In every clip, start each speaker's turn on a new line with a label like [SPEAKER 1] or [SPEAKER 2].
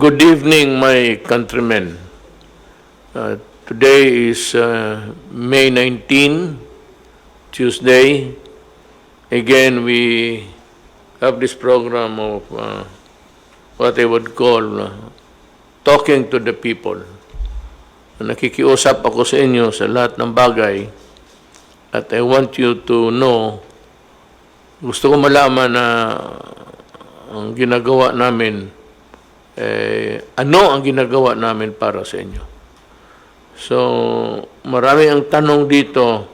[SPEAKER 1] Good evening, my countrymen. Today is May 19, Tuesday. Again, we have this program of what I would call talking to the people. Nakikiusap ako sa inyo sa lahat ng bagay at I want you to know, gusto ko malaman na ang ginagawa namin ano ang ginagawa namin para sa inyo. So, marami ang tanong dito.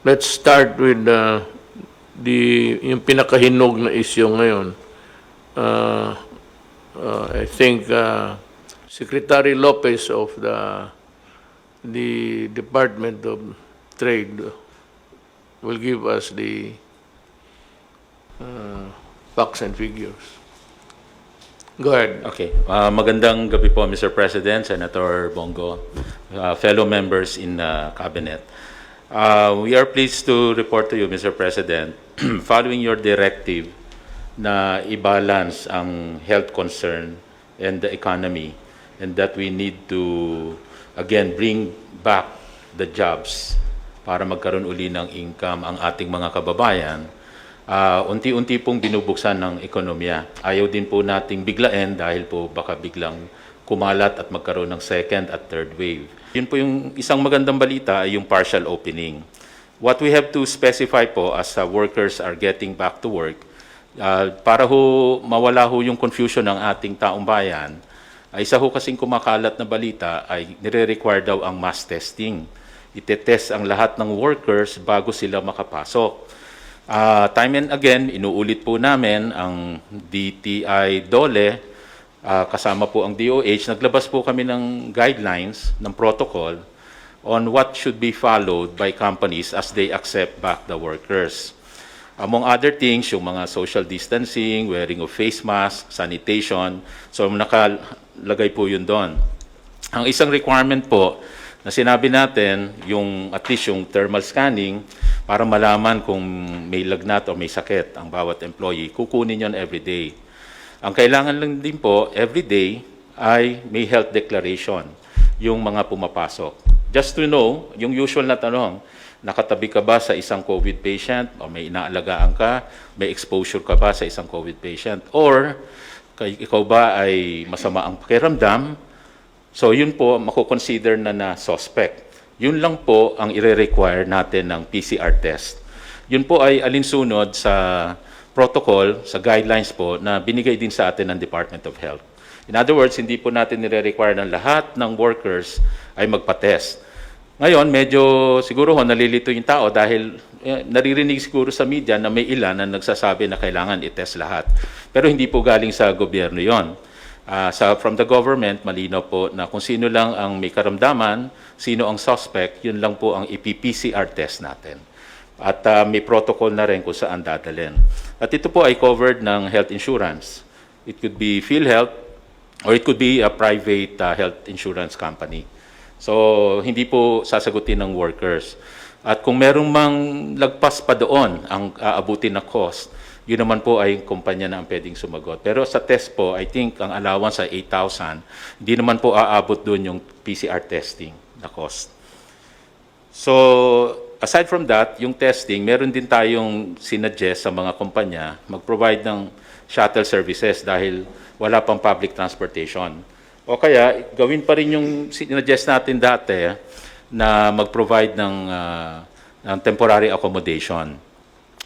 [SPEAKER 1] Let's start with yung pinakahinog na issue ngayon. I think Secretary Lopez of the Department of Trade will give us the facts and figures. Go ahead.
[SPEAKER 2] Okay. Magandang gabi po, Mr. President, Senator Bongo, fellow members in Cabinet. We are pleased to report to you, Mr. President, following your directive na i-balance ang health concern and the economy, and that we need to, again, bring back the jobs para magkaroon uli ng income ang ating mga kababayan. Unti-unti pong binubuksan ng ekonomiya. Ayaw din po nating biglain dahil po baka biglang kumalat at magkaroon ng second at third wave. Yun po yung isang magandang balita ay yung partial opening. What we have to specify po as workers are getting back to work, para ho mawala ho yung confusion ng ating taong bayan, ay isa ho kasing kumakalat na balita ay nire-require daw ang mass testing. Itetest ang lahat ng workers bago sila makapasok. Time and again, inuulit po namin ang DTI DOLE, kasama po ang DOH, naglabas po kami ng guidelines, ng protocol on what should be followed by companies as they accept back the workers. Among other things, yung mga social distancing, wearing of face mask, sanitation, so nakalagay po yun doon. Ang isang requirement po na sinabi natin, yung at least yung thermal scanning, para malaman kung may lagnat o may sakit ang bawat employee, kukunin yon every day. Ang kailangan lang din po, every day, ay may health declaration, yung mga pumapasok. Just to know, yung usual na tanong, nakatabi ka ba sa isang COVID patient, o may inaalagaan ka, may exposure ka ba sa isang COVID patient, or ikaw ba ay masama ang pakiramdam, so yun po, makukonsider na suspect. Yun lang po ang ire-require natin ng PCR test. Yun po ay alinsunod sa protocol, sa guidelines po na binigay din sa atin ng Department of Health. In other words, hindi po natin nire-require ng lahat ng workers ay magpa-test. Ngayon, medyo siguro nalilito yung tao dahil naririnig siguro sa media na may ilan na nagsasabi na kailangan i-test lahat. Pero hindi po galing sa gobyerno yon. From the government, malinaw po na kung sino lang ang may karamdaman, sino ang suspect, yun lang po ang ipi-PCR test natin. At may protocol na rin kung saan dadalhin. At ito po ay covered ng health insurance. It could be PhilHealth or it could be a private health insurance company. So, hindi po sasagutin ng workers. At kung merong mang lagpas pa doon ang aabutin na cost, yun naman po ay kumpanya na ang pwedeng sumagot. Pero sa test po, I think ang allowance ay 8,000. Hindi naman po aabot doon yung PCR testing na cost. So, aside from that, yung testing, meron din tayong sinuggest sa mga kumpanya mag-provide ng shuttle services dahil wala pang public transportation. O kaya, gawin pa rin yung sinuggest natin dati na mag-provide ng temporary accommodation.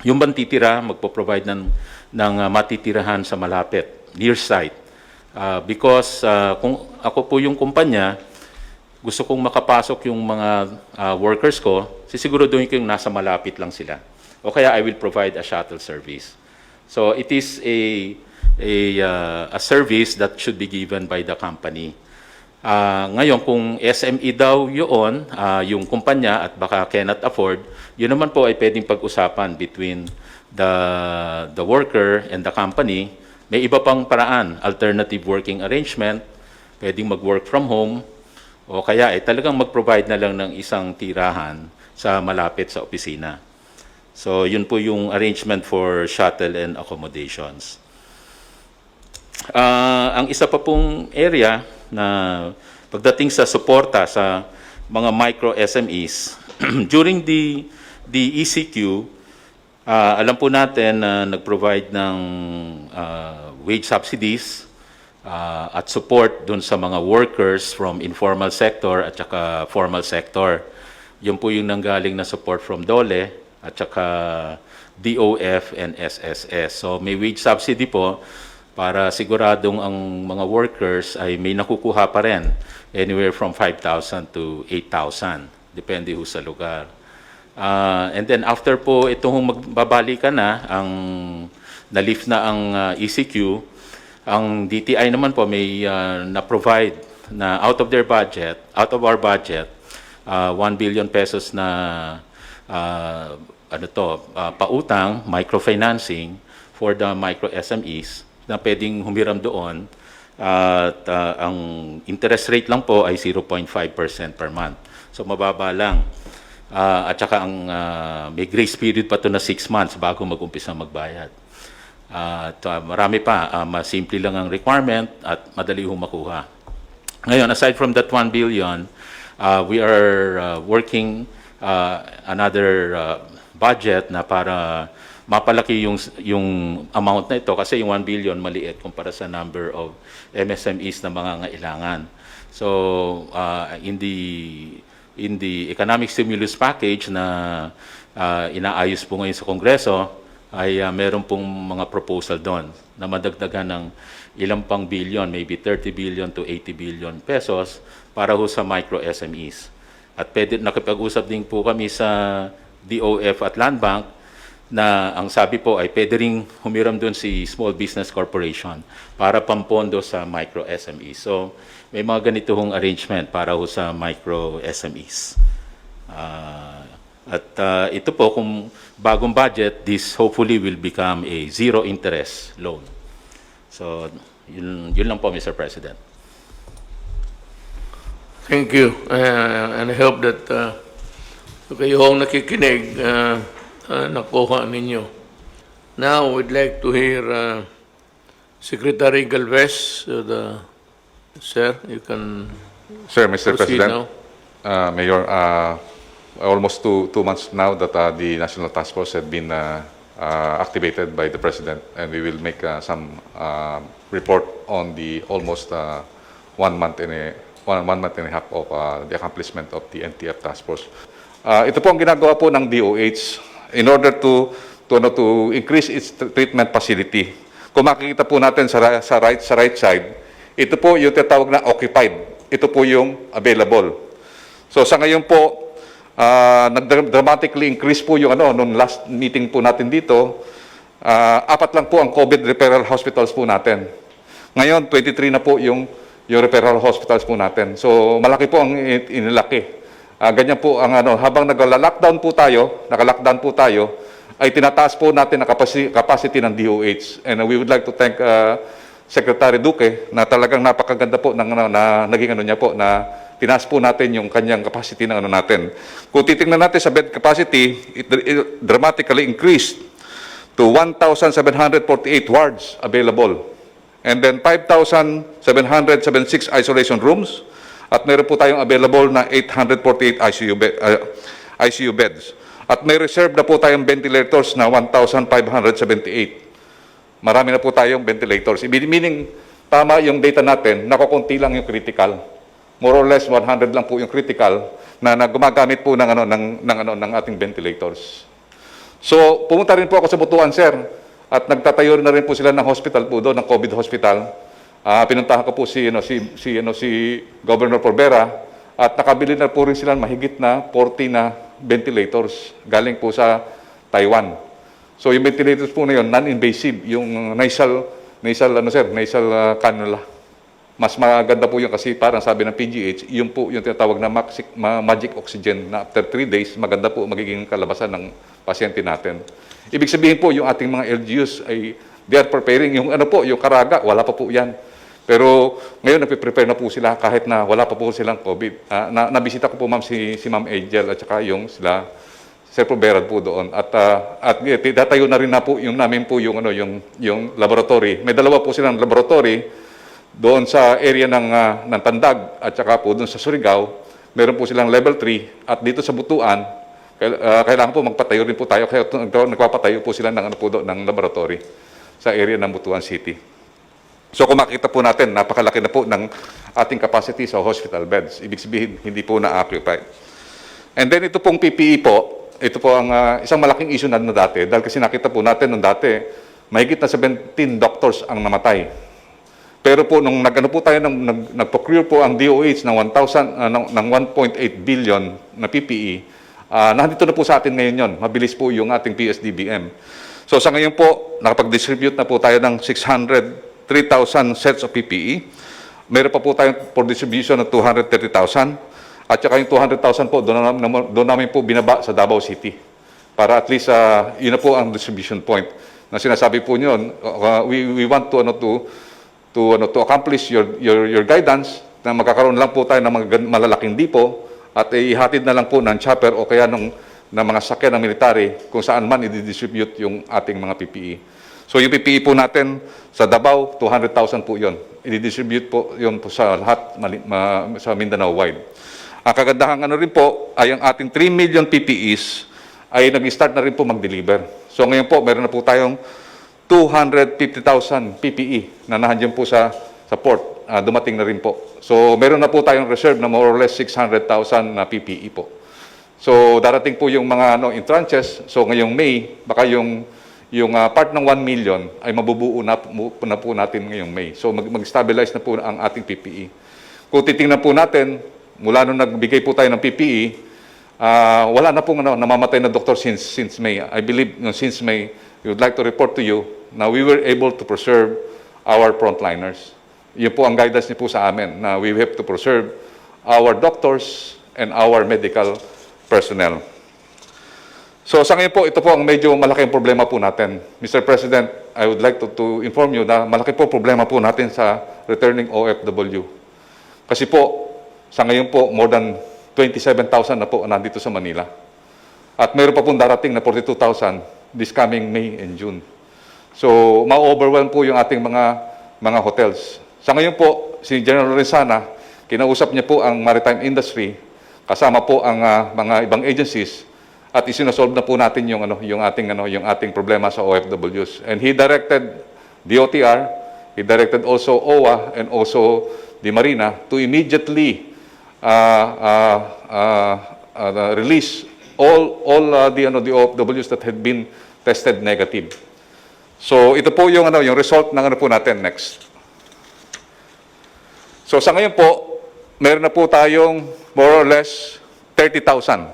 [SPEAKER 2] Yung bang titira, magpo-provide ng matitirahan sa malapit, near site. Because kung ako po yung kumpanya, gusto kong makapasok yung mga workers ko, sisiguraduhin ko yung nasa malapit lang sila. O kaya I will provide a shuttle service. So it is a service that should be given by the company. Ngayon, kung SME daw yun, yung kumpanya at baka cannot afford, yun naman po ay pwedeng pag-usapan between the worker and the company. May iba pang paraan, alternative working arrangement, pwedeng mag-work from home, o kaya ay talagang mag-provide na lang ng isang tirahan sa malapit sa opisina. So, yun po yung arrangement for shuttle and accommodations. Ang isa pa pong area na pagdating sa suporta sa mga micro SMEs, during the ECQ, alam po natin na nag-provide ng wage subsidies at support dun sa mga workers from informal sector at saka formal sector. Yun po yung nanggaling na support from DOLE at saka DOF and SSS. So may wage subsidy po para siguradong ang mga workers ay may nakukuha pa rin, anywhere from 5,000 to 8,000, depende ho sa lugar. And then after po itong magbabalikan na, na-lift na ang ECQ, ang DTI naman po may na-provide na out of our budget, 1 billion pesos na pautang, microfinancing for the micro SMEs na pwedeng humiram doon, at ang interest rate lang po ay 0.5% per month. So mababa lang. At saka may grace period pa to na 6 months bago mag-umpisa magbayad. At marami pa, simple lang ang requirement at madali hong makuha. Ngayon, aside from that 1 billion, we are working another budget na para mapalaki yung amount na ito, kasi yung 1 billion maliit kumpara sa number of MSMEs na mga ngailangan. So in the economic stimulus package na inaayos po ngayon sa Kongreso, ay meron pong mga proposal doon na madagdagan ng ilang pang billion, maybe 30 billion to 80 billion pesos para ho sa micro SMEs. At nakipag-usap din po kami sa DOF at Land Bank na ang sabi po ay pwede ring humiram doon si Small Business Corporation para pampondo sa micro SMEs. So may mga ganito hong arrangement para ho sa micro SMEs. Ito po, kung bagong budget, this hopefully will become a zero interest loan. So yun lang po, Mr. President.
[SPEAKER 1] Thank you. And I hope that kayo ang nakikinig, nakuha ninyo. Now, we'd like to hear Secretary Galvez. Sir, you can
[SPEAKER 3] Sir, Mr.
[SPEAKER 1] proceed
[SPEAKER 3] President,
[SPEAKER 1] now.
[SPEAKER 3] Mayor, almost two months now that the National Task Force had been activated by the President, and we will make some report on the almost 1 month and a half of the accomplishment of the NTF Task Force. Ito po ang ginagawa po ng DOH in order to increase its treatment facility. Kung makikita po natin sa right side, ito po yung tinatawag na occupied. Ito po yung available. So sa ngayon po, nag-dramatically increase po yung nung last meeting po natin dito, 4 lang po ang COVID referral hospitals po natin. Ngayon, 23 na po yung referral hospitals po natin. So malaki po ang inilaki. Ganyan po ang habang naka-lockdown po tayo, ay tinataas po natin ang capacity ng DOH. And we would like to thank Secretary Duque na talagang napakaganda po na naging niya po na tinaas po natin yung kanyang capacity ng natin. Kung titingnan natin sa bed capacity, it dramatically increased to 1,748 wards available. And then 5,776 isolation rooms. At meron po tayong available na 848 ICU beds. At may reserve na po tayong ventilators na 1,578. Marami na po tayong ventilators. Meaning, tama yung data natin, nakukunti lang yung critical. More or less 100 lang po yung critical na gumagamit po ng ating ventilators. So, pumunta rin po ako sa Butuan, sir. At nagtatayo na rin po sila ng hospital po doon, ng COVID hospital. Pinuntahan ko po si Governor Porbera at nakabili na po rin sila mahigit na 40 na ventilators galing po sa Taiwan. So yung ventilators po na yun, non-invasive, yung nasal cannula. Mas maganda po yun kasi parang sabi ng PGH, yun po yung tinatawag na magic oxygen na after 3 days, maganda po magiging kalabasan ng pasyente natin. Ibig sabihin po yung ating mga LGUs ay they are preparing yung yung Caraga, wala pa po yan. Pero ngayon nagpe-prepare na po sila kahit na wala pa po silang COVID. Nabisita ko po ma'am si Ma'am Angel at saka yung Sir Proberad po doon. At tatayo na rin na po yung namin po yung, yung laboratory. May dalawa po silang laboratory doon sa area ng Tandag at saka po doon sa Surigao. Meron po silang level 3 at dito sa Butuan, kailangan po magpatayo rin po tayo. Kaya nagpapatayo po sila ng, ng laboratory sa area ng Butuan City. So kung makita po natin, napakalaki na po ng ating capacity sa hospital beds. Ibig sabihin, hindi po na-occupied. And then ito pong PPE po, ito po ang isang malaking issue na dati. Dahil kasi nakita po natin nung dati, mahigit na 17 doctors ang namatay. Pero po, nung nag-procure po ang DOH ng 1.8 billion na PPE, nandito na po sa atin ngayon yon. Mabilis po yung ating PSDBM. So sa ngayon po, nakapag-distribute na po tayo ng 3,000 sets of PPE. Meron pa po tayong for distribution ng 230,000. At saka yung 200,000 po, doon namin po binaba sa Davao City. Para at least, yun na po ang distribution point. Na sinasabi po nyo, we want to accomplish your guidance na magkakaroon lang po tayo ng mga malalaking dipo at ihatid na lang po ng chopper o kaya ng mga sakyan ng military kung saan man i-distribute yung ating mga PPE. So yung PPE po natin sa Davao, 200,000 po yun. I-distribute po yun po sa lahat sa Mindanao wide. Ang kagandahan rin po ay ang ating 3 million PPEs ay nag-start na rin po mag-deliver. So ngayon po, meron na po tayong 250,000 PPE na nandiyan po sa port. Dumating na rin po. So meron na po tayong reserve na more or less 600,000 na PPE po. So darating po yung mga in tranches. So ngayong May, baka yung part ng 1 million ay mabubuo na po natin ngayong May. So mag-stabilize na po ang ating PPE. Kung titingnan po natin, mula nung nagbigay po tayo ng PPE, wala na pong namamatay na doktor since May. I believe since May, we would like to report to you na we were able to preserve our frontliners. Yun po ang guidance niyo po sa amin na we have to preserve our doctors and our medical personnel. So sa ngayon po, ito po ang medyo malaking problema po natin. Mr. President, I would like to inform you na malaki po problema po natin sa returning OFW. Kasi po, sa ngayon po, more than 27,000 na po nandito sa Manila. At meron pa pong darating na 42,000 this coming May and June. So, ma-overwhelm po yung ating mga hotels. Sa ngayon po, si General Lorenzana, kinausap niya po ang maritime industry, kasama po ang mga ibang agencies, at isinasolve na po natin yung ating problema sa OFWs. And he directed DOTR, he directed also OWA and also the Marina to immediately release all the OFWs that had been tested negative. So ito po yung result ng po natin next. So sa ngayon po, meron na po tayong more or less 30,000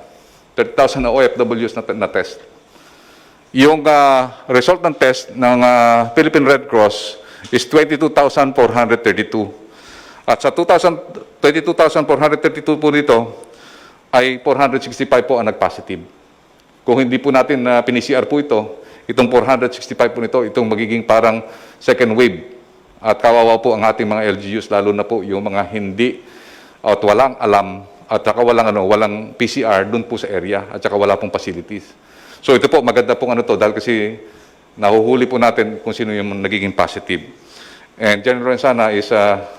[SPEAKER 3] na OFWs na test. Yung result ng test ng Philippine Red Cross is 22,432. At sa 22,432 po nito, ay 465 po ang nag-positive. Kung hindi po natin pinCR po itong 465 po nito, itong magiging parang second wave. At kawawa po ang ating mga LGUs, lalo na po yung mga hindi at walang alam at saka walang PCR doon po sa area at saka wala pong facilities. So ito po, maganda pong dahil kasi nahuhuli po natin kung sino yung nagiging positive. And General Lorenzana is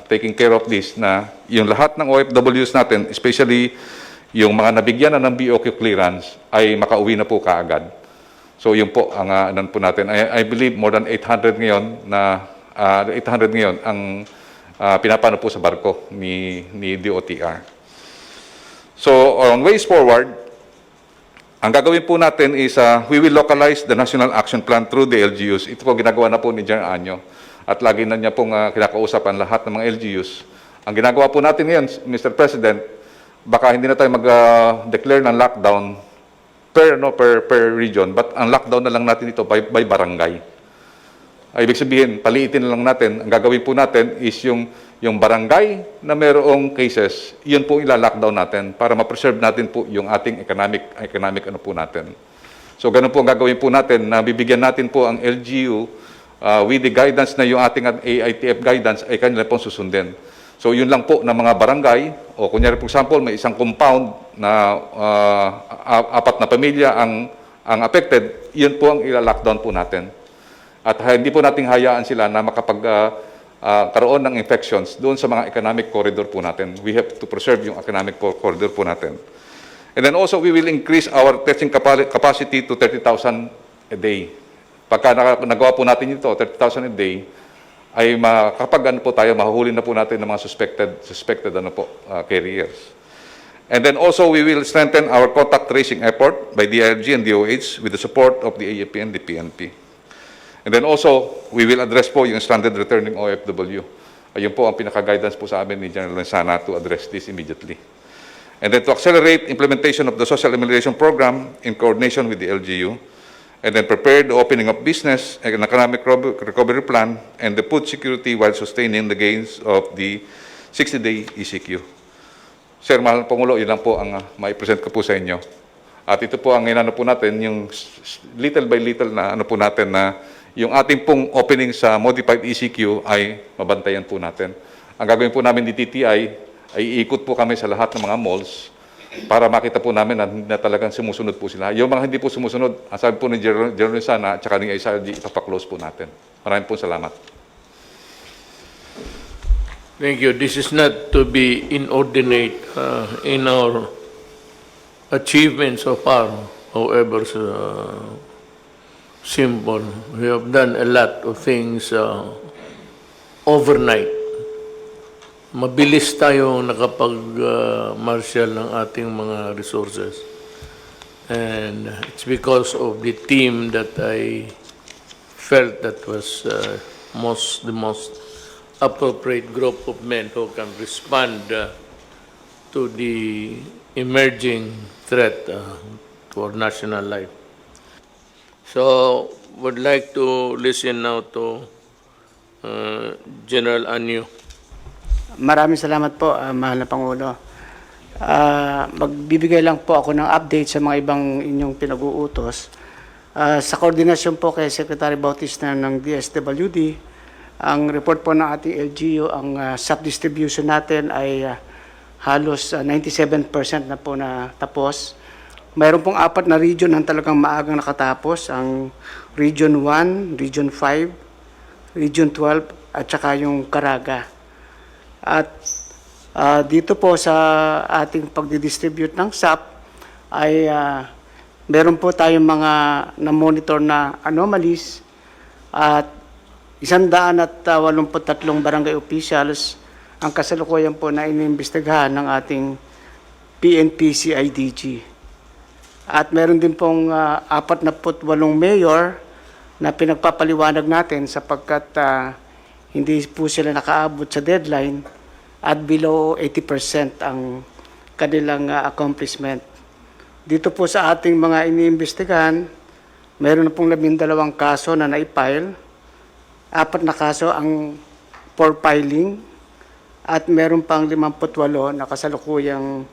[SPEAKER 3] taking care of this na yung lahat ng OFWs natin, especially yung mga nabigyan na ng BOQ clearance, ay makauwi na po kaagad. So yun po ang po natin. I believe more than 800 ngayon ang pinapano po sa barko ni DOTR. So on ways forward, ang gagawin po natin is we will localize the National Action Plan through the LGUs. Ito po ginagawa na po ni General Anyo. At lagi na niya pong kinakausap ang lahat ng mga LGUs. Ang ginagawa po natin ngayon, Mr. President, baka hindi na tayo mag-declare ng lockdown per region, but ang lockdown na lang natin ito by barangay. Ibig sabihin, paliitin na lang natin, ang gagawin po natin is yung barangay na mayroong cases, yun po ila-lockdown natin para ma-preserve natin po yung ating economic po natin. So ganun po ang gagawin po natin, na bibigyan natin po ang LGU with the guidance na yung ating AITF guidance ay kanila pong susundin. So yun lang po na mga barangay, o kunyari for example, may isang compound na apat na pamilya ang affected, yun po ang ila-lockdown po natin. At hindi po nating hayaan sila na karoon ng infections doon sa mga economic corridor po natin. We have to preserve yung economic corridor po natin. And then also, we will increase our testing capacity to 30,000 a day. Pagka nagawa po natin ito, 30,000 a day, ay kapag po tayo, mahuhuli na po natin ng mga suspected carriers. And then also, we will strengthen our contact tracing effort by DILG and DOH with the support of the AFP and the PNP. And then also, we will address po yung stranded returning OFW. Ayun po ang pinaka-guidance po sa amin ni General Lensana to address this immediately. And then to accelerate implementation of the social immigration program in coordination with the LGU, and then prepare the opening of business and economic recovery plan and the food security while sustaining the gains of the 60-day ECQ. Sir, mahal na Pangulo, yun lang po ang mai-present ko po sa inyo. At ito po ang inano po natin, yung little by little na ano po natin na yung ating pong opening sa modified ECQ ay mabantayan po natin. Ang gagawin po namin di TTI ay iikot po kami sa lahat ng mga malls para makita po namin na talagang sumusunod po sila. Yung mga hindi po sumusunod, ang sabi po ni General Sana at saka ni ISRD, ipapaklose po natin. Maraming po salamat.
[SPEAKER 1] Thank you. This is not to be inordinate in our achievements so far, however simple. We have done a lot of things overnight. Mabilis tayo nakapag-marshal ng ating mga resources. And it's because of the team that I felt that was the most appropriate group of men who can respond to the emerging threat to our national life. So, would like to listen now to General Anyo.
[SPEAKER 4] Maraming salamat po, mahal na Pangulo. Magbibigay lang po ako ng update sa mga ibang inyong pinag-uutos. Sa koordinasyon po kay Secretary Bautista ng DSWD, ang report po ng ating LGU, ang sub-distribution natin ay halos 97% na po na tapos. Mayroon pong 4 na region ang talagang maagang nakatapos, ang Region 1, Region 5, Region 12, at saka yung Caraga. At dito po sa ating pagdidistribute ng SAP ay meron po tayong mga na-monitor na anomalies at 183 barangay officials ang kasalukuyan po na iniimbestigahan ng ating PNP-CIDG. At meron din pong 48 mayor na pinagpapaliwanag natin sapagkat hindi po sila nakaabot sa deadline at below 80% ang kanilang accomplishment. Dito po sa ating mga iniimbestigahan, meron na pong 12 kaso na naipile, 4 na kaso ang for filing, at meron pang 58 na kasalukuyang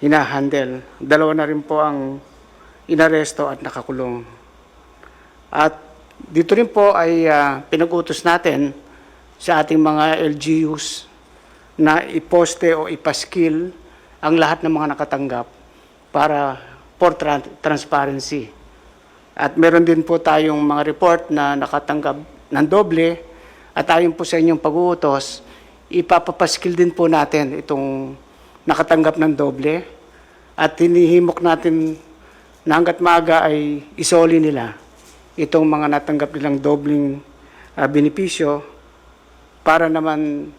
[SPEAKER 4] hinahandle. 2 na rin po ang inaresto at nakakulong. At dito rin po ay pinag-utos natin sa ating mga LGUs na iposte o ipaskill ang lahat ng mga nakatanggap para for transparency. At meron din po tayong mga report na nakatanggap ng doble at ayon po sa inyong pag-uutos, ipapapaskill din po natin itong nakatanggap ng doble at hinihimok natin na hanggat maaga ay isoli nila itong mga natanggap nilang dobling benepisyo para naman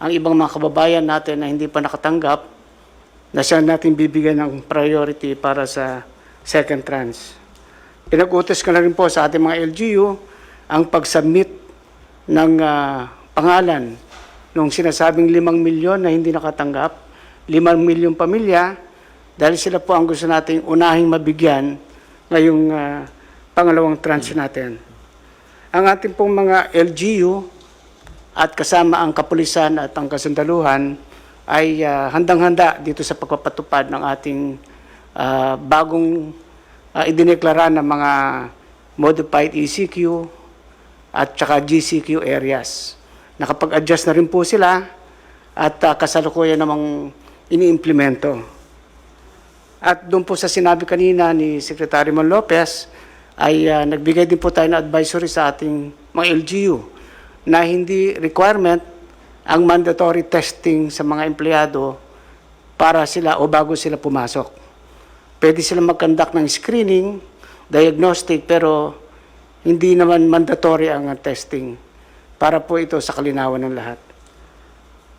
[SPEAKER 4] ang ibang mga kababayan natin na hindi pa nakatanggap na siya natin bibigyan ng priority para sa second tranche. Pinag-utos ko na rin po sa ating mga LGU ang pag-submit ng pangalan nung sinasabing 5 milyon na hindi nakatanggap, 5 milyong pamilya, dahil sila po ang gusto nating unahing mabigyan ngayong pangalawang tranche natin. Ang ating pong mga LGU at kasama ang kapulisan at ang kasundaluhan ay handang-handa dito sa pagpapatupad ng ating bagong idineklara ng mga modified ECQ at saka GCQ areas. Nakapag-adjust na rin po sila at kasalukuyan namang iniimplemento. At doon po sa sinabi kanina ni Secretary Mon Lopez, ay nagbigay din po tayo ng advisory sa ating mga LGU na hindi requirement ang mandatory testing sa mga empleyado para sila o bago sila pumasok. Pwede sila mag-conduct ng screening, diagnostic, pero hindi naman mandatory ang testing para po ito sa kalinawan ng lahat.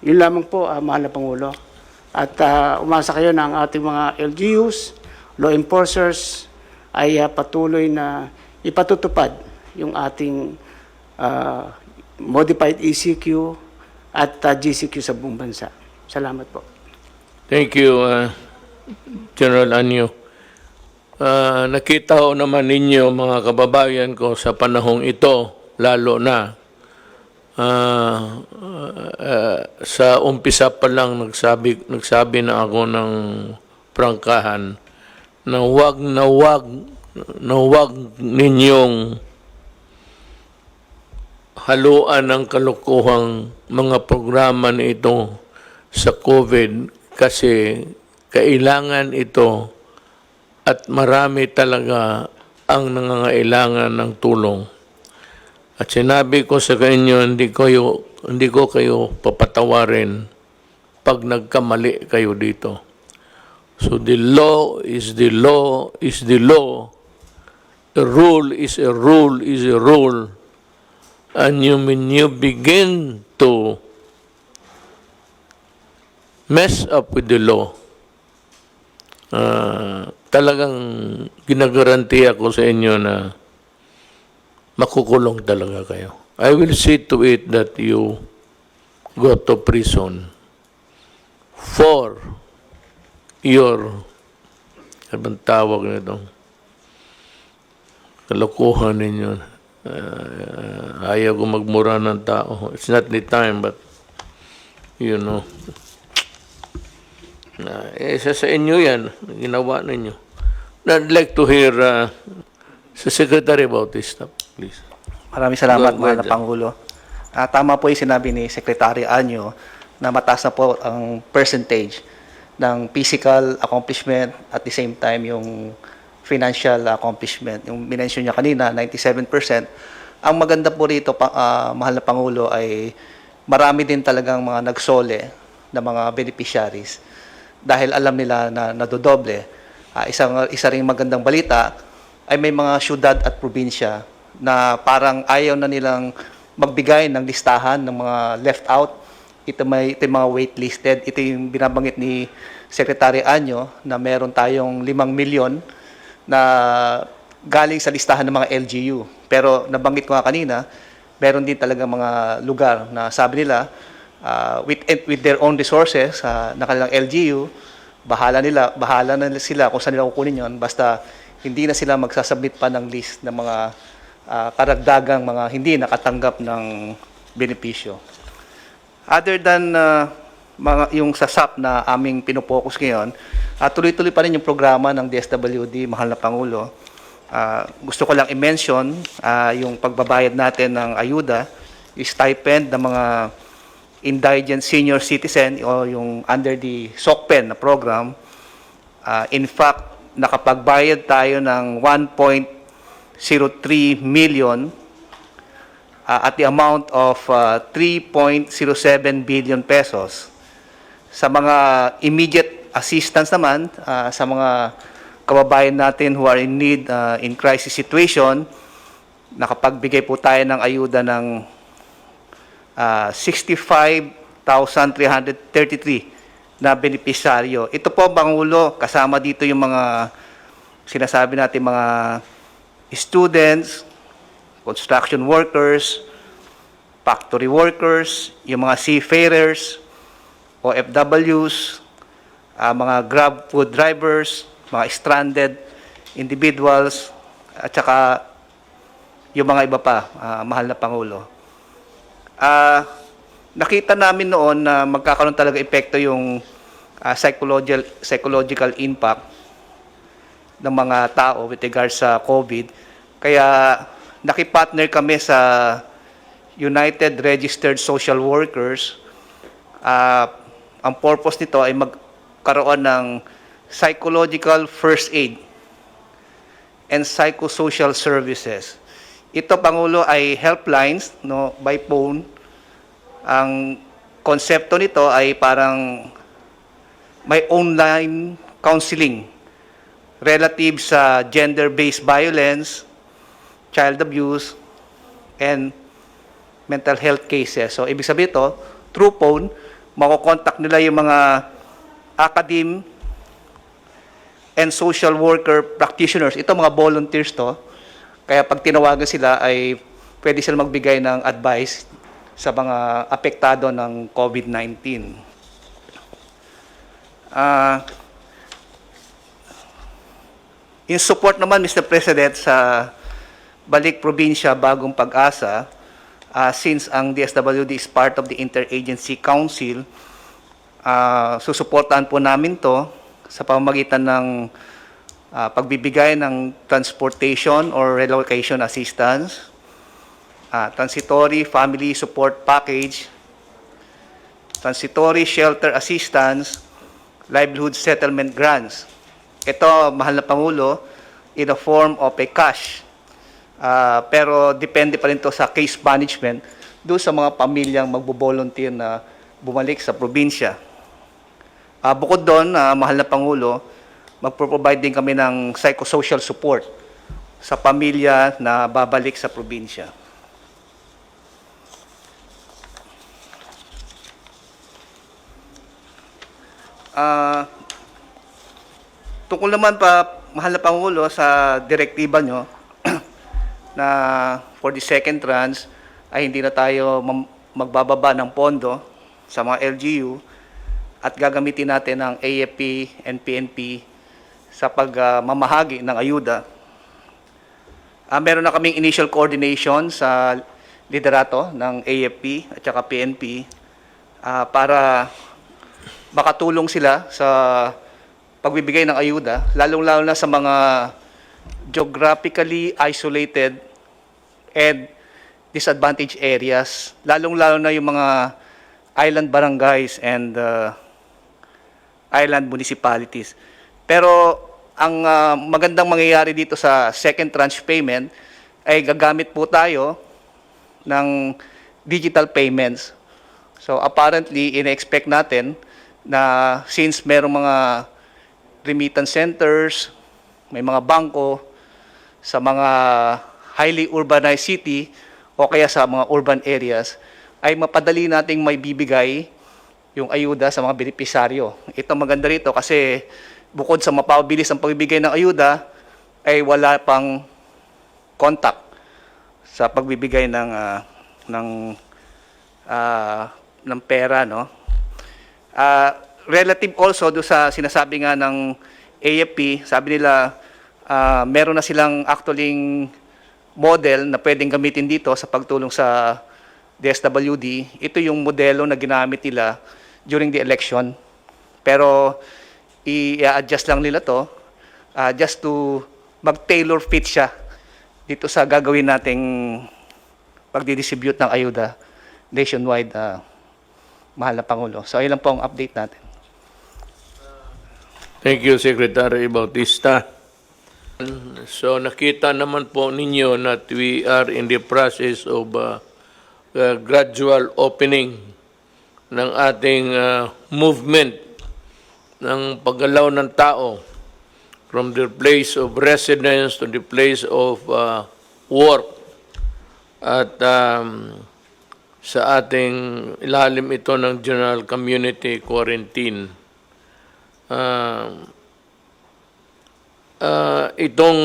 [SPEAKER 4] Yun lamang po, mahal na Pangulo. At umasa kayo na ang ating mga LGUs, law enforcers, ay patuloy na ipatutupad yung ating modified ECQ at GCQ sa buong bansa. Salamat po.
[SPEAKER 1] Thank you, General Anyo. Nakita ko naman ninyo, mga kababayan ko, sa panahong ito, lalo na, sa umpisa pa lang nagsabi na ako ng prangkahan na wag ninyong haluan ng kalukuhang mga programa na ito sa COVID kasi kailangan ito at marami talaga ang nangangailangan ng tulong. At sinabi ko sa inyo, hindi ko kayo papatawarin pag nagkamali kayo dito. So the law is the law is the law. A rule is a rule is a rule. And when you begin to mess up with the law, talagang ginagaranti ako sa inyo na makukulong talaga kayo. I will see to it that you go to prison for your, anong tawag nito, kalokohan ninyo. Ayaw ko magmura ng tao. It's not the time, but you know. Isa sa inyo yan, ginawa ninyo. I'd like to hear sa Secretary about this stuff, please.
[SPEAKER 5] Maraming salamat,
[SPEAKER 1] Go
[SPEAKER 5] mahal
[SPEAKER 1] ahead.
[SPEAKER 5] na Pangulo. Tama po yung sinabi ni Secretary Anyo na mataas na po ang percentage ng physical accomplishment at the same time yung financial accomplishment. Yung minention niya kanina, 97%. Ang maganda po rito, mahal na Pangulo, ay marami din talagang mga nagsole na mga beneficiaries dahil alam nila na nadodoble. Isa ring magandang balita ay may mga syudad at probinsya na parang ayaw na nilang magbigay ng listahan ng mga left out. Ito yung mga waitlisted. Ito yung binabanggit ni Secretary Anyo na meron tayong 5 milyon na galing sa listahan ng mga LGU. Pero nabanggit ko nga kanina, meron din talaga mga lugar na sabi nila, with their own resources na kanilang LGU, bahala na sila kung saan nila kukunin yon, basta hindi na sila magsasubmit pa ng list ng mga karagdagang mga hindi nakatanggap ng benepisyo. Other than yung sa SAP na aming pinopokus ngayon, tuloy-tuloy pa rin yung programa ng DSWD, mahal na Pangulo. Gusto ko lang i-mention yung pagbabayad natin ng ayuda, stipend ng mga indigent senior citizen o yung under the SOCPEN na program. In fact, nakapagbayad tayo ng 1.03 million at the amount of 3.07 billion pesos. Sa mga immediate assistance naman, sa mga kababayan natin who are in need in crisis situation, nakapagbigay po tayo ng ayuda ng 65,333 na benepisaryo. Ito po, Pangulo, kasama dito yung mga sinasabi natin mga students, construction workers, factory workers, yung mga seafarers, OFWs, mga Grab food drivers, mga stranded individuals, at saka yung mga iba pa, mahal na Pangulo. Nakita namin noon na magkakaroon talaga epekto yung psychological impact ng mga tao with regards sa COVID. Kaya nakipartner kami sa United Registered Social Workers Ang purpose nito ay magkaroon ng psychological first aid and psychosocial services. Ito, Pangulo, ay helplines, no, by phone. Ang konsepto nito ay parang may online counseling relative sa gender-based violence, child abuse, and mental health cases. So, ibig sabihin ito, through phone, makokontak nila yung mga academe and social worker practitioners. Ito mga volunteers to. Kaya pag tinawagan sila ay pwede sila magbigay ng advice sa mga apektado ng COVID-19. In support naman, Mr. President, sa Balik Probinsya Bagong Pag-asa, since ang DSWD is part of the Interagency Council, susuportahan po namin to sa pamamagitan ng pagbibigay ng transportation or relocation assistance, transitory family support package, transitory shelter assistance, livelihood settlement grants. Ito, mahal na Pangulo, in the form of a cash. Pero depende pa rin to sa case management doon sa mga pamilyang magbo-volunteer na bumalik sa probinsya. Bukod doon, mahal na Pangulo, magpo-provide din kami ng psychosocial support sa pamilya na babalik sa probinsya. Tungkol naman pa, mahal na Pangulo, sa direktiba nyo na for the second tranche ay hindi na tayo magbababa ng pondo sa mga LGU at gagamitin natin ang AFP and PNP sa pagmamahagi ng ayuda. Meron na kaming initial coordination sa liderato ng AFP at saka PNP para makatulong sila sa pagbibigay ng ayuda, lalong-lalo na sa mga geographically isolated and disadvantaged areas, lalong-lalo na yung mga island barangays and island municipalities. Pero ang magandang mangyayari dito sa second tranche payment ay gagamit po tayo ng digital payments. So apparently, in-expect natin na since merong mga remittance centers, may mga bangko sa mga highly urbanized city o kaya sa mga urban areas, ay mapadali nating may bibigay yung ayuda sa mga benepisaryo. Ito maganda rito kasi bukod sa mapabilis ang pagbibigay ng ayuda, ay wala pang contact sa pagbibigay ng pera, no? Relative also do sa sinasabi nga ng AFP, sabi nila meron na silang actually model na pwedeng gamitin dito sa pagtulong sa DSWD. Ito yung modelo na ginamit nila during the election. Pero i-adjust lang nila to just to mag-tailor fit siya dito sa gagawin nating pagdidistribute ng ayuda nationwide, mahal na Pangulo. So ayun lang po ang update natin.
[SPEAKER 1] Thank you, Secretary Bautista. So nakita naman po ninyo that we are in the process of gradual opening ng ating movement ng paggalaw ng tao from their place of residence to the place of work. At sa ating ilalim ito ng General Community Quarantine. Itong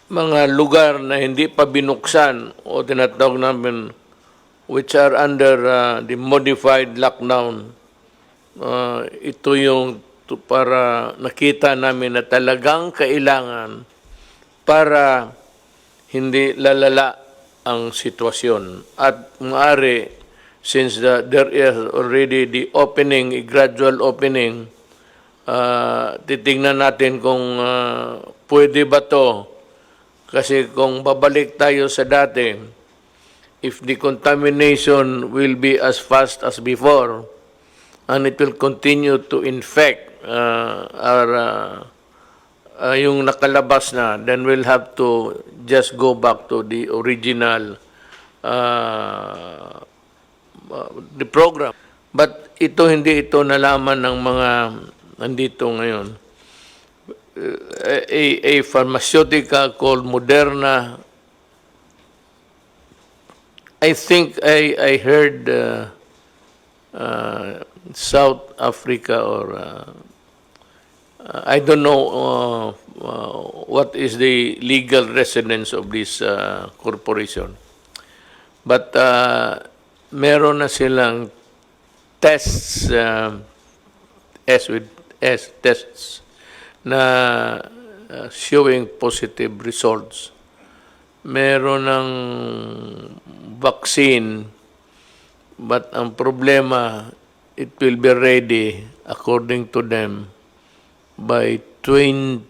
[SPEAKER 1] mga lugar na hindi pa binuksan o tinatawag namin which are under the modified lockdown, ito yung para nakita namin na talagang kailangan para hindi lalala ang sitwasyon. At maaari, since there is already the opening, a gradual opening, titingnan natin kung pwede ba to. Kasi kung babalik tayo sa dati, if the contamination will be as fast as before, and it will continue to infect yung nakalabas na, then we'll have to just go back to the original the program. But hindi ito nalaman ng mga nandito ngayon. A pharmaceutical called Moderna, I think I heard South Africa or I don't know what is the legal residence of this corporation. But meron na silang tests, tests na showing positive results. Meron ng vaccine, but ang problema, it will be ready, according to them, by 2021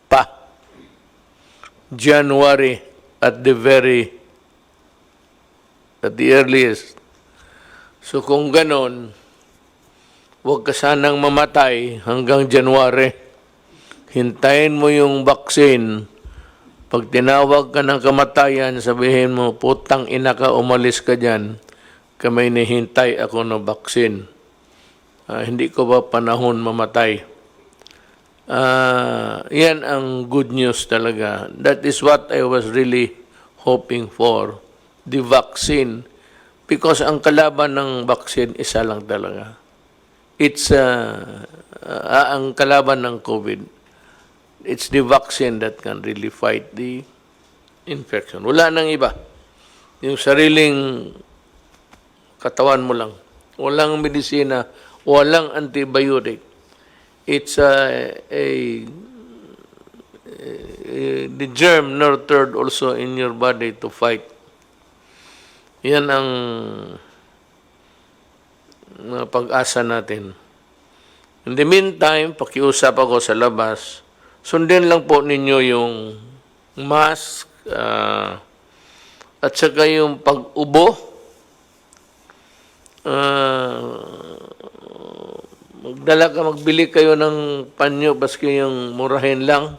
[SPEAKER 1] pa. January at the earliest. So kung ganon, huwag ka sanang mamatay hanggang January. Hintayin mo yung vaccine. Pag tinawag ka ng kamatayan, sabihin mo, putang ina ka, umalis ka dyan. Kamay nihintay ako ng vaccine. Hindi ko ba panahon mamatay? Yan ang good news talaga. That is what I was really hoping for. The vaccine. Because ang kalaban ng vaccine, isa lang talaga. It's ang kalaban ng COVID. It's the vaccine that can really fight the infection. Wala nang iba. Yung sariling katawan mo lang. Walang medisina, walang antibiotic. It's the germ nurtured also in your body to fight. Yan ang pag-asa natin. In the meantime, pakiusap ako sa labas, sundin lang po ninyo yung mask at saka yung pag-ubo. Magbili kayo ng panyo, baski yung murahin lang.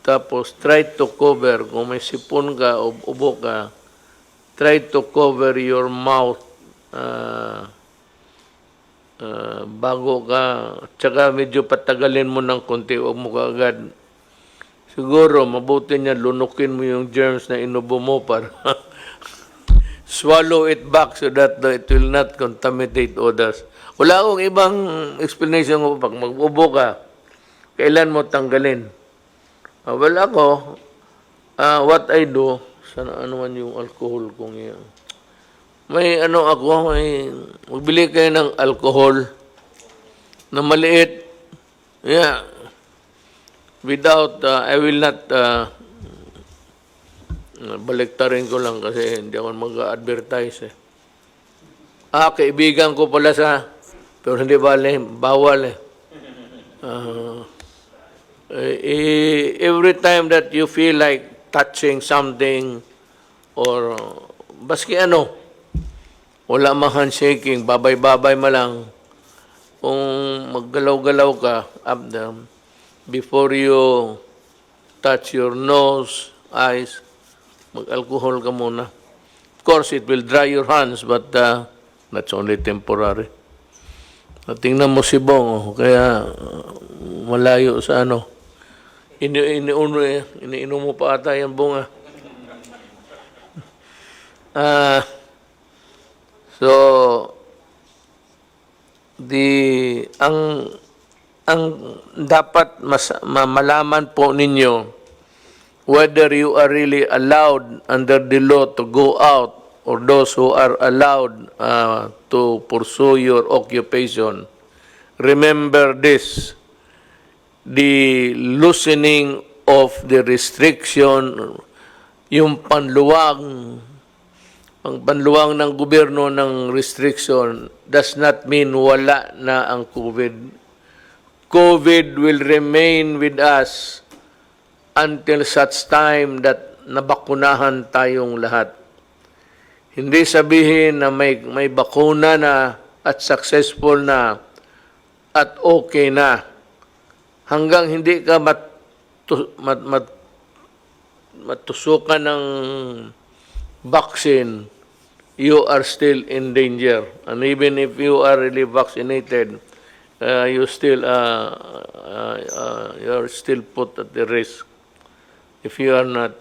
[SPEAKER 1] Tapos, try to cover, kung may sipon ka o ubo ka, try to cover your mouth bago ka, tsaka medyo patagalin mo ng konti, huwag mo kaagad. Siguro, mabuti niya, lunukin mo yung germs na inubo mo para swallow it back so that it will not contaminate others. Wala akong ibang explanation ko. Pag mag-ubo ka, kailan mo tanggalin? Well, ako, what I do, sana ano man yung alcohol kung yan. May magbili kayo ng alcohol na maliit. Yeah. Without, I will not, baliktarin ko lang kasi hindi ako mag-advertise eh. Kaibigan ko pala pero hindi bawal eh. Every time that you feel like touching something or baski wala mang handshaking, babay-babay ma lang. Kung maggalaw-galaw ka, up down, before you touch your nose, eyes, mag-alcohol ka muna. Of course, it will dry your hands, but that's only temporary. Tingnan mo si Bong, kaya malayo sa iniinom mo pa ata yung bunga. So, ang dapat malaman po ninyo whether you are really allowed under the law to go out or those who are allowed to pursue your occupation. Remember this, the loosening of the restriction, yung panluwang ng gobyerno ng restriction does not mean wala na ang COVID. COVID will remain with us until such time that nabakunahan tayong lahat. Hindi sabihin na may bakuna na at successful na at okay na. Hanggang hindi ka matusukan ng vaccine, you are still in danger. And even if you are really vaccinated, you're still put at the risk if you are not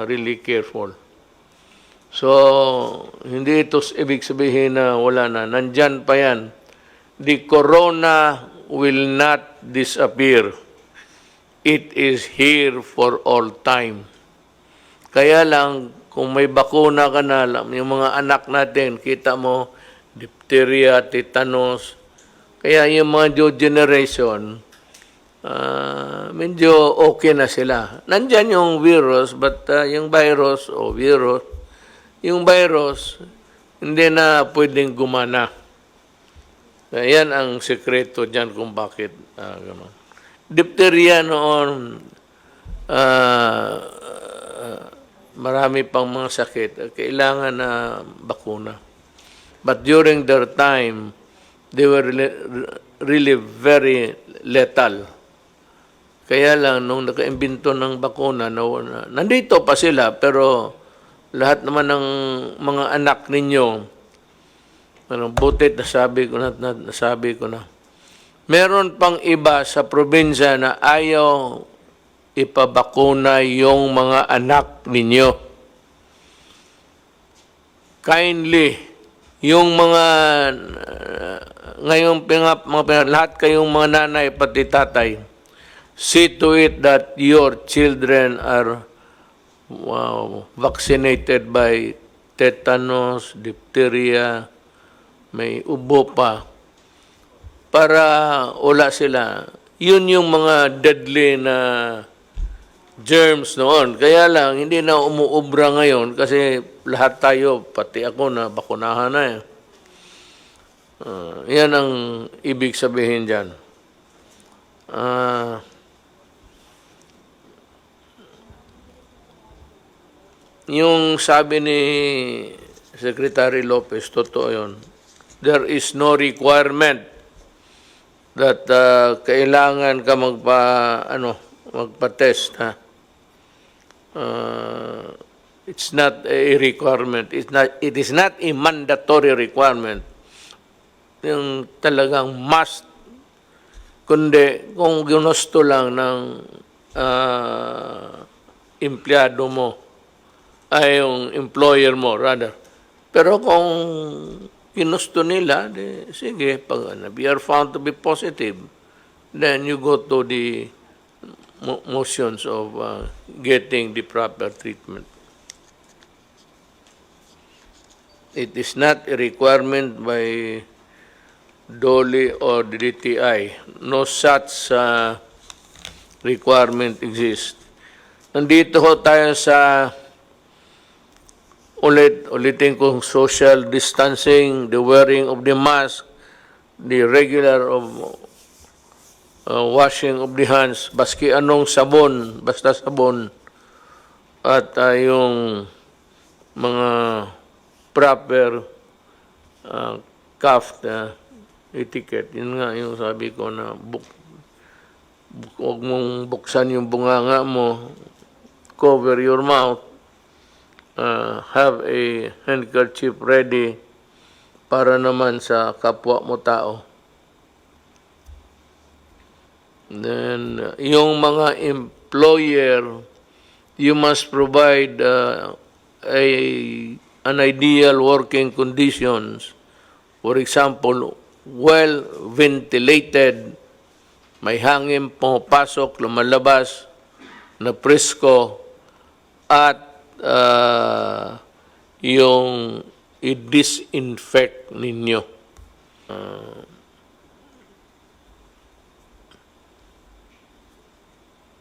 [SPEAKER 1] really careful. So, hindi ito ibig sabihin na wala na. Nandyan pa yan. The corona will not disappear. It is here for all time. Kaya lang, kung may bakuna ka na, yung mga anak natin, kita mo, diphtheria, tetanus, kaya yung mga new generation, medyo okay na sila. Nandyan yung virus, but yung virus, yung virus, hindi na pwedeng gumana. Yan ang sekreto dyan kung bakit gano'n. Diphtheria noon, marami pang mga sakit, kailangan na bakuna. But during their time, they were really very lethal. Kaya lang, nung nakaimbento ng bakuna, nandito pa sila, pero lahat naman ng mga anak ninyo, butit nasabi ko na. Meron pang iba sa probinsya na ayaw ipabakuna yung mga anak ninyo. Kindly, yung mga ngayong lahat kayong mga nanay pati tatay, see to it that your children are vaccinated by tetanus, diphtheria, may ubo pa, para wala sila. Yun yung mga deadly na germs noon. Kaya lang, hindi na umuubra ngayon kasi lahat tayo, pati ako na bakunahan na eh. Yan ang ibig sabihin dyan. Yung sabi ni Secretary Lopez, totoo yun. There is no requirement that kailangan ka magpa-test. It's not a requirement. It is not a mandatory requirement. Yung talagang must. Kundi kung ginusto lang ng empleyado mo, ay yung employer mo, rather. Pero kung ginusto nila, sige, pag you are found to be positive, then you go to the motions of getting the proper treatment. It is not a requirement by DOLE or the DTI. No such requirement exists. Nandito ho tayo sa ulitin kong social distancing, the wearing of the mask, the regular of washing of the hands, baski anong sabon, basta sabon, at yung mga proper cough etiquette. Yun nga yung sabi ko na huwag mong buksan yung bunganga mo, cover your mouth, have a handkerchief ready para naman sa kapwa mo tao. Then, yung mga employer, you must provide an ideal working conditions. For example, well ventilated, may hangin pumapasok, lumalabas, na presko, at yung i-disinfect ninyo.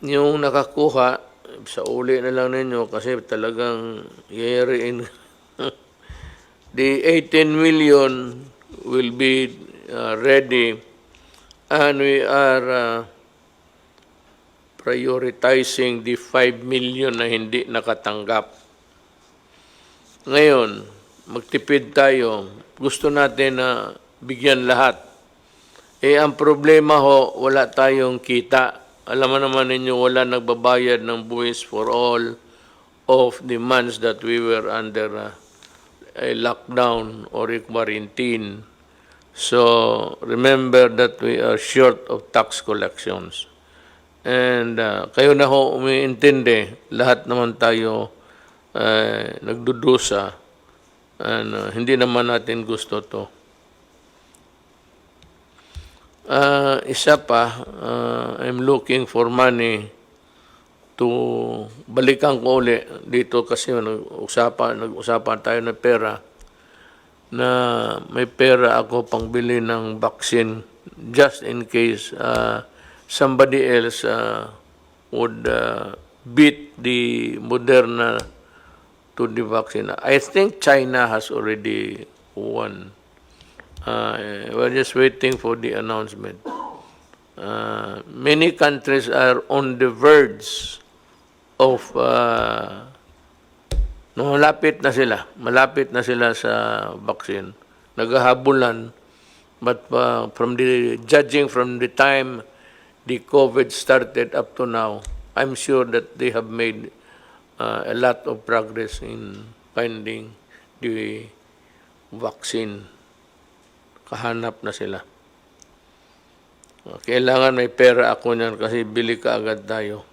[SPEAKER 1] Yung nakakuha, sa uli na lang ninyo kasi talagang yayariin. The 18 million will be ready And we are prioritizing the 5 million na hindi nakatanggap. Ngayon, magtipid tayo. Gusto natin na bigyan lahat. Ang problema ho, wala tayong kita. Alam mo naman ninyo, wala nagbabayad ng buwis for all of the months that we were under a lockdown or a quarantine. So, remember that we are short of tax collections. And kayo na ho umiintindi, lahat naman tayo nagdudusa. And hindi naman natin gusto to. Isa pa, I'm looking for money to balikan ko uli dito kasi nag-usapan tayo ng pera na may pera ako pangbili ng vaccine just in case somebody else would beat the Moderna to the vaccine. I think China has already won. We're just waiting for the announcement. Many countries are on the verge of malapit na sila sa vaccine. Naghahabulan, but judging from the time the COVID started up to now, I'm sure that they have made a lot of progress in finding the vaccine. Kahanap na sila. Kailangan may pera ako niyan kasi bili ka agad tayo.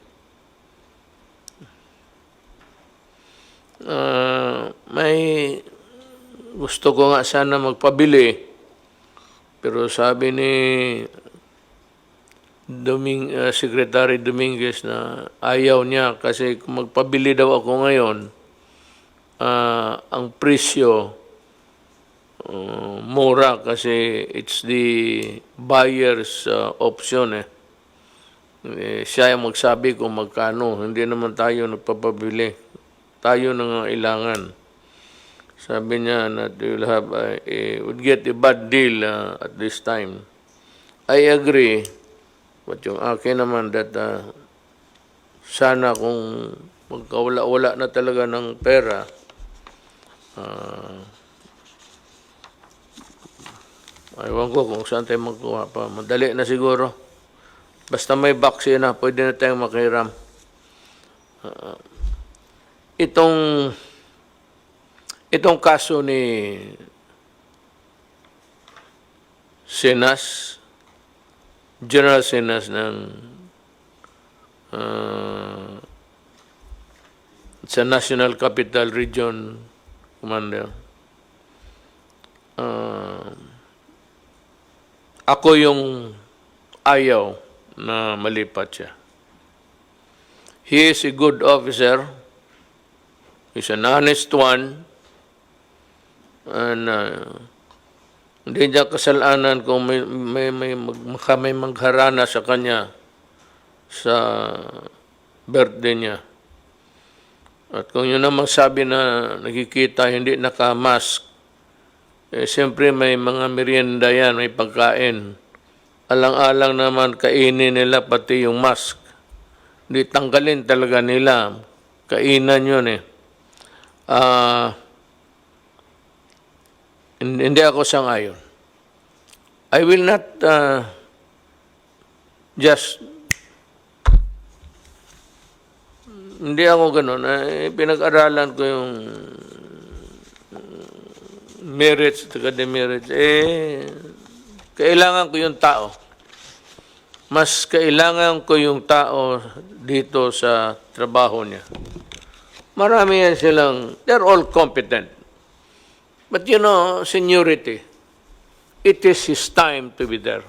[SPEAKER 1] May gusto ko nga sana magpabili, pero sabi ni Secretary Dominguez na ayaw niya kasi kung magpabili daw ako ngayon, ang presyo mura kasi it's the buyer's option. Siya yung magsabi kung magkano, hindi naman tayo nagpapabili. Tayo nangailangan. Sabi niya na would get a bad deal at this time. I agree. But yung akin naman that sana kung magkawala-wala na talaga ng pera, ewan ko kung saan tayo magkuha pa. Madali na siguro. Basta may vaccine na, pwede na tayong makiram. Itong kaso ni Sinas, General Sinas ng sa National Capital Region Commander, ako yung ayaw na malipat siya. He is a good officer. He's an honest one. And hindi niya kasalanan kung may magharana sa kanya sa birthday niya. At kung yun namang sabi na nakikita hindi naka-mask, siyempre may mga merienda yan, may pagkain. Alang-alang naman kainin nila pati yung mask. Hindi tanggalin talaga nila. Kainan yun Hindi ako sang-ayon. I will not hindi ako ganun. Pinag-aralan ko yung merits at demerits. Kailangan ko yung tao. Mas kailangan ko yung tao dito sa trabaho niya. Marami yan silang, they're all competent. But you know, seniority, it is his time to be there.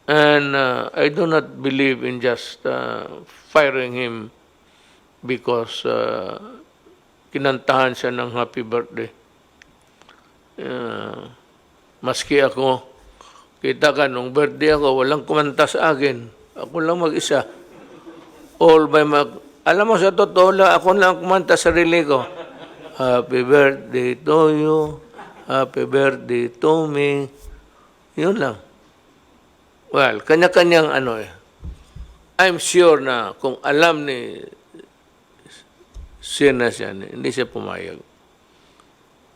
[SPEAKER 1] And I do not believe in just firing him because kinantahan siya ng happy birthday. Maski ako, kita ka, nung birthday ako, walang kumanta sa akin. Ako lang mag-isa. Alam mo, sa totoo lang, ako lang kumanta sa sarili ko. Happy birthday to you. Happy birthday to me. Yun lang. Well, kanya-kanyang ano eh. I'm sure na kung alam ni Sinas yan, hindi siya pumayag.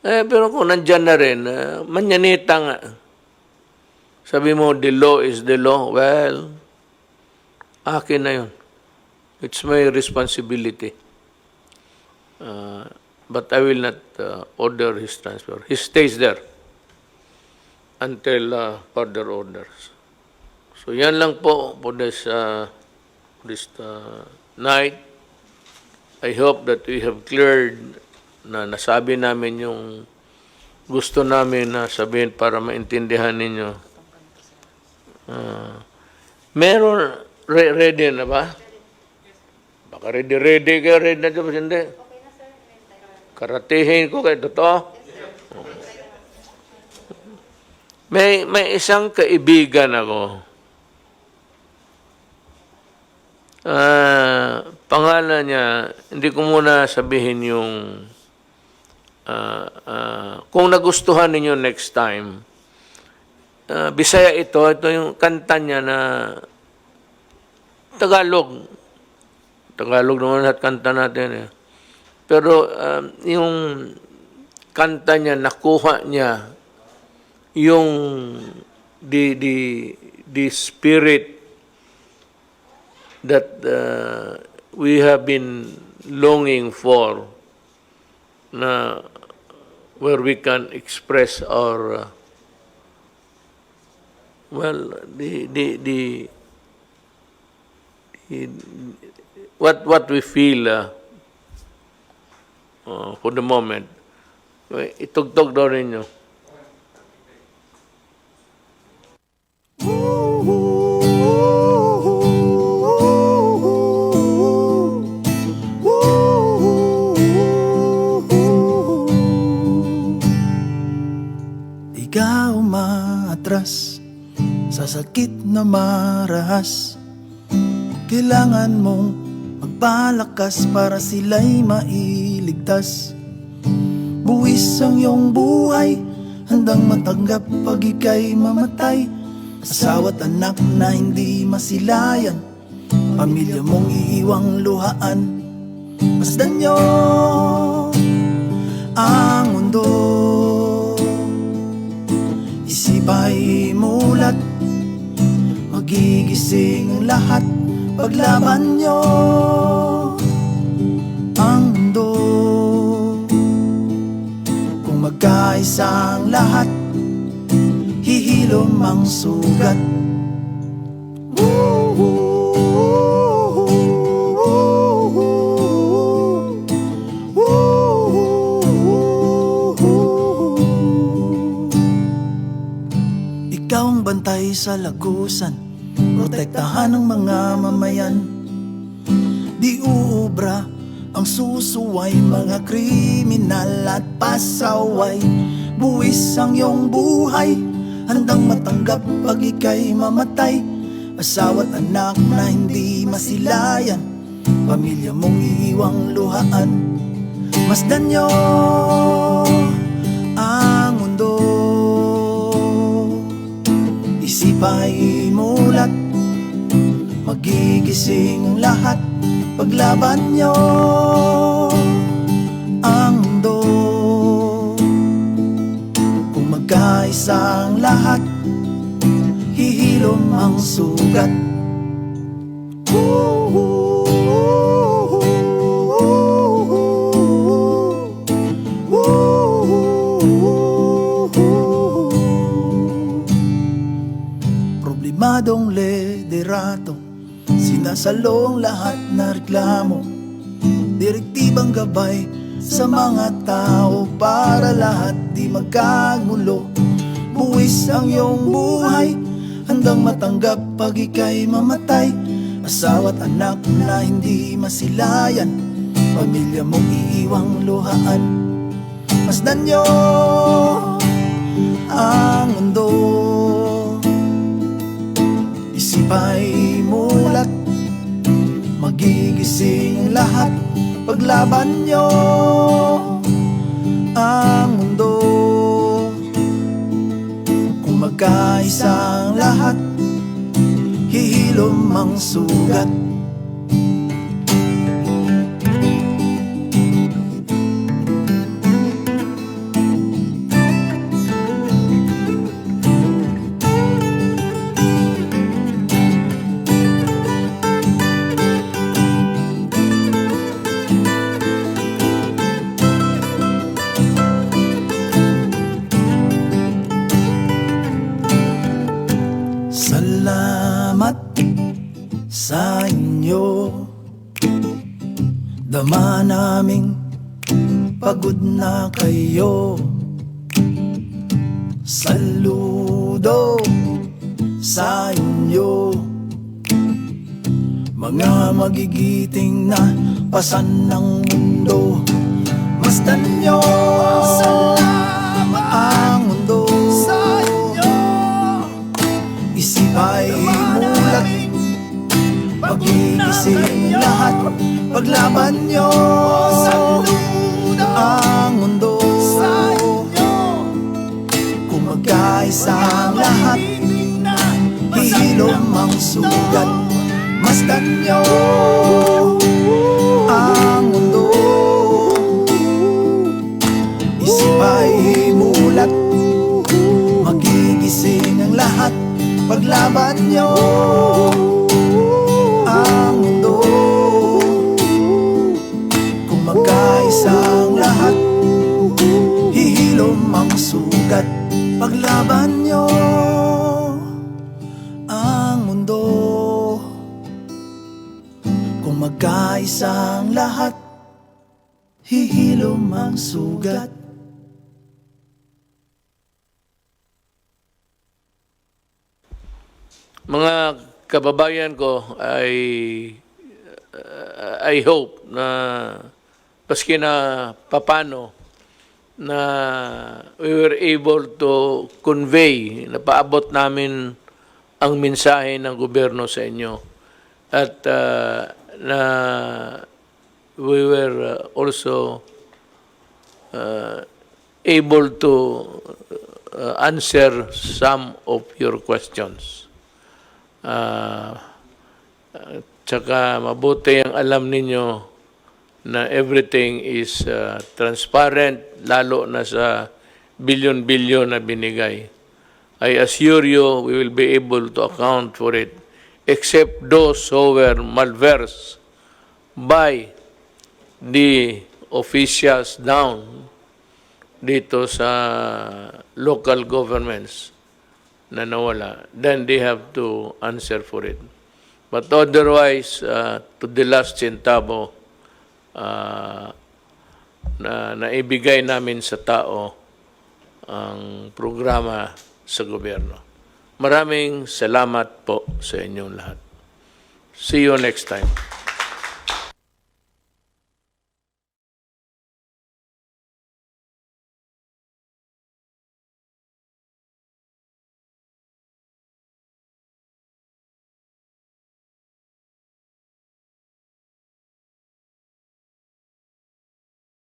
[SPEAKER 1] Pero kung nandyan na rin, manyanita nga. Sabi mo, the law is the law. Well, akin na yun. It's my responsibility. But I will not order his transfer. He stays there until further orders. So yan lang po for this night. I hope that we have cleared na nasabi namin yung gusto namin na sabihin para maintindihan ninyo. Meron, ready na ba? Baka ready kayo, ready na dyan, hindi. Karatihin ko kayo, totoo? May isang kaibigan ako. Pangalan niya, hindi ko muna sabihin yung kung nagustuhan ninyo next time. Bisaya ito yung kanta niya na Tagalog. Tagalog naman lahat kanta natin eh. Pero yung kanta niya, nakuha niya yung the spirit that we have been longing for, na where we can express our what we feel for the moment. Itugtog daw ninyo.
[SPEAKER 6] Ikaw umaatras sa sakit na marahas. Kailangan mong magpalakas para sila'y mailigtas. Buwis ang iyong buhay, handang matanggap pag ika'y mamatay. Asawa't anak na hindi masilayan, pamilya mong iiwang luhaan. Masdan niyo ang mundo, isip ay mulat, magigising ang lahat. Paglaban niyo ang mundo, kung magkaisa ang lahat, hihilom ang sugat. Ikaw ang bantay sa lagusan, protektahan ng mga mamayan. Di uubra ang susuway, mga kriminal at pasaway. Buwis ang iyong buhay, handang matanggap pag ika'y mamatay. Asawa't anak na hindi masilayan, pamilya mong iiwang luhaan. Masdan niyo ang mundo, isip ay mulat, magigising ang lahat. Paglaban niyo ang mundo, kung magkaisa ang lahat, hihilom ang sugat. Problemadong liderato, sinasalong lahat na reklamo. Direktibang gabay sa mga tao para lahat di magkagulo. Buwis ang iyong buhay, handang matanggap pag ika'y mamatay. Asawa't anak na hindi masilayan, pamilya mong iiwang luhaan. Masdan niyo ang mundo, isip ay mulat, magigising ang lahat. Paglaban niyo ang mundo, kung magkaisa ang lahat, hihilom ang sugat. Salamat sa inyo, dama naming pagod na kayo. Saludo sa inyo, mga magigiting na pasan ng mundo. Masdan nyo ang mundo sa inyo. Isip ay mulat, magigising lahat. Paglaban nyo ang mundo sa inyo. Kung magkaisa ang lahat, hihilom ang sugat. Masdan nyo ang mundo. Isip ay mulat, magigising ang lahat. Paglaban nyo ang mundo. Kung magkaisa ang lahat, hihilom ang sugat. Paglaban nyo ang mundo. Kung magkaisa ang lahat, hihilom ang sugat.
[SPEAKER 1] Mga kababayan ko, I hope na paski na papano na we were able to convey, na paabot namin ang mensahe ng gobyerno sa inyo. At na we were also able to answer some of your questions. Tsaka mabuti ang alam ninyo na everything is transparent, lalo na sa billion-billion na binigay. I assure you we will be able to account for it, except those who were malversed by the officials down dito sa local governments na nawala, then they have to answer for it. But otherwise, to the last centavo na ibigay namin sa tao ang programa sa gobyerno. Maraming salamat po sa inyong lahat. See you next time.